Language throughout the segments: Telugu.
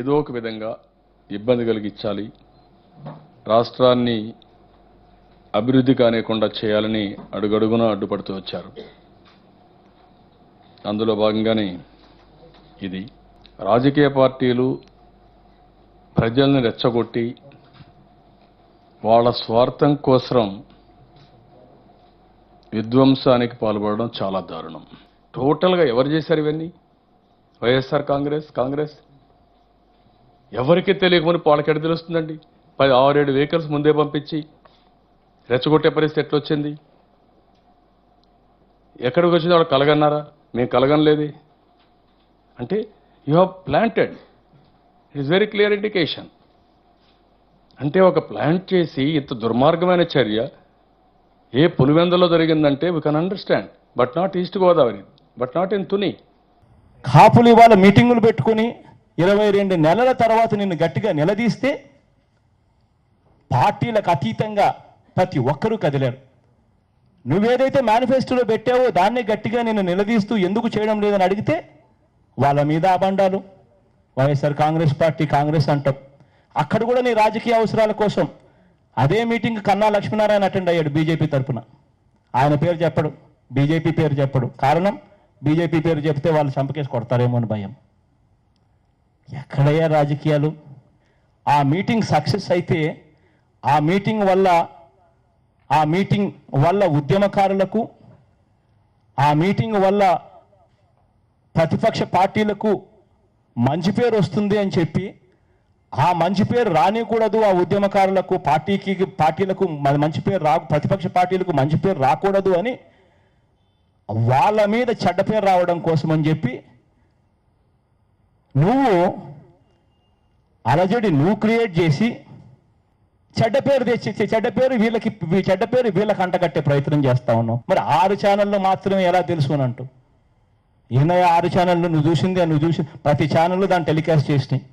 ఏదో ఒక విధంగా ఇబ్బంది కలిగించాలి, రాష్ట్రాన్ని అభివృద్ధి కానికుండా చేయాలని అడుగడుగునా అడ్డుపడుతూ వచ్చారు. అందులో భాగంగానే ఇది రాజకీయ పార్టీలు ప్రజల్ని రెచ్చగొట్టి వాళ్ళ స్వార్థం కోసం విధ్వంసానికి పాల్పడడం చాలా దారుణం. టోటల్గా ఎవరు చేశారు ఇవన్నీ? వైఎస్ఆర్ కాంగ్రెస్ ఎవరికి తెలియకమని వాళ్ళకెడ తెలుస్తుందండి? 6-7 వెహికల్స్ ముందే పంపించి రెచ్చగొట్టే పరిస్థితి ఎట్లొచ్చింది? ఎక్కడికి వచ్చింది? వాళ్ళు కలగన్నారా? మేము కలగనలేదే అంటే you have planted. It is very clear indication. అంటే ఒక ప్లాంట్ చేసి ఇంత దుర్మార్గమైన చర్య ఏ పులివెందులో జరిగిందంటే we can understand, but not east Godavari, but not in Tuni. కాపులు ఇవాళ మీటింగులు పెట్టుకుని 22 నెలల తర్వాత నిన్ను గట్టిగా నిలదీస్తే పార్టీలకు అతీతంగా ప్రతి ఒక్కరూ కదిలారు. నువ్వేదైతే మేనిఫెస్టోలో పెట్టావో దాన్నే గట్టిగా నిన్ను నిలదీస్తూ ఎందుకు చేయడం లేదని అడిగితే వాళ్ళ మీద అబండాలు. వైఎస్ఆర్ కాంగ్రెస్ అంటాం. అక్కడ కూడా నీ రాజకీయ అవసరాల కోసం అదే మీటింగ్ కన్నా లక్ష్మీనారాయణ అటెండ్ అయ్యాడు బీజేపీ తరఫున. ఆయన పేరు చెప్పడు, బీజేపీ పేరు చెప్పడు. కారణం బీజేపీ పేరు చెప్తే వాళ్ళు చంపకేసి కొడతారేమో అని భయం. ఎక్కడయ్యా రాజకీయాలు? ఆ మీటింగ్ సక్సెస్ అయితే ఆ మీటింగ్ వల్ల ఉద్యమకారులకు, ఆ మీటింగ్ వల్ల ప్రతిపక్ష పార్టీలకు మంచి పేరు వస్తుంది అని చెప్పి, ఆ మంచి పేరు రానికూడదు, ఆ ఉద్యమకారులకు పార్టీలకు మంచి పేరు ప్రతిపక్ష పార్టీలకు మంచి పేరు రాకూడదు అని వాళ్ళ మీద చెడ్డ పేరు రావడం కోసం అని చెప్పి నువ్వు అలజడి క్రియేట్ చేసి చెడ్డ పేరు వీళ్ళకి అంటగట్టే ప్రయత్నం చేస్తా ఉన్నావు. మరి 6 ఛానళ్ళు మాత్రమే ఎలా తెలుసు అని అంటూ, ఈయన 6 ఛానళ్ళు నువ్వు చూసి ప్రతి ఛానళ్ళు దాన్ని టెలికాస్ట్ చేసినాయి.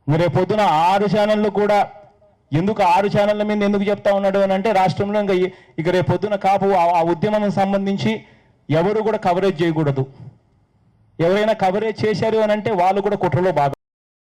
రేపు పొద్దున 6 ఛానళ్ళు కూడా ఎందుకు 6 ఛానళ్ళ మీద ఎందుకు చెప్తా ఉన్నాడు అని అంటే, రాష్ట్రంలో ఇక రేపు పొద్దున కాపు ఆ ఉద్యమం సంబంధించి ఎవరు కూడా కవరేజ్ చేయకూడదు. ఎవరైనా కవరేజ్ చేశారు అని అంటే వాళ్ళు కూడా కుట్రలో భాగం.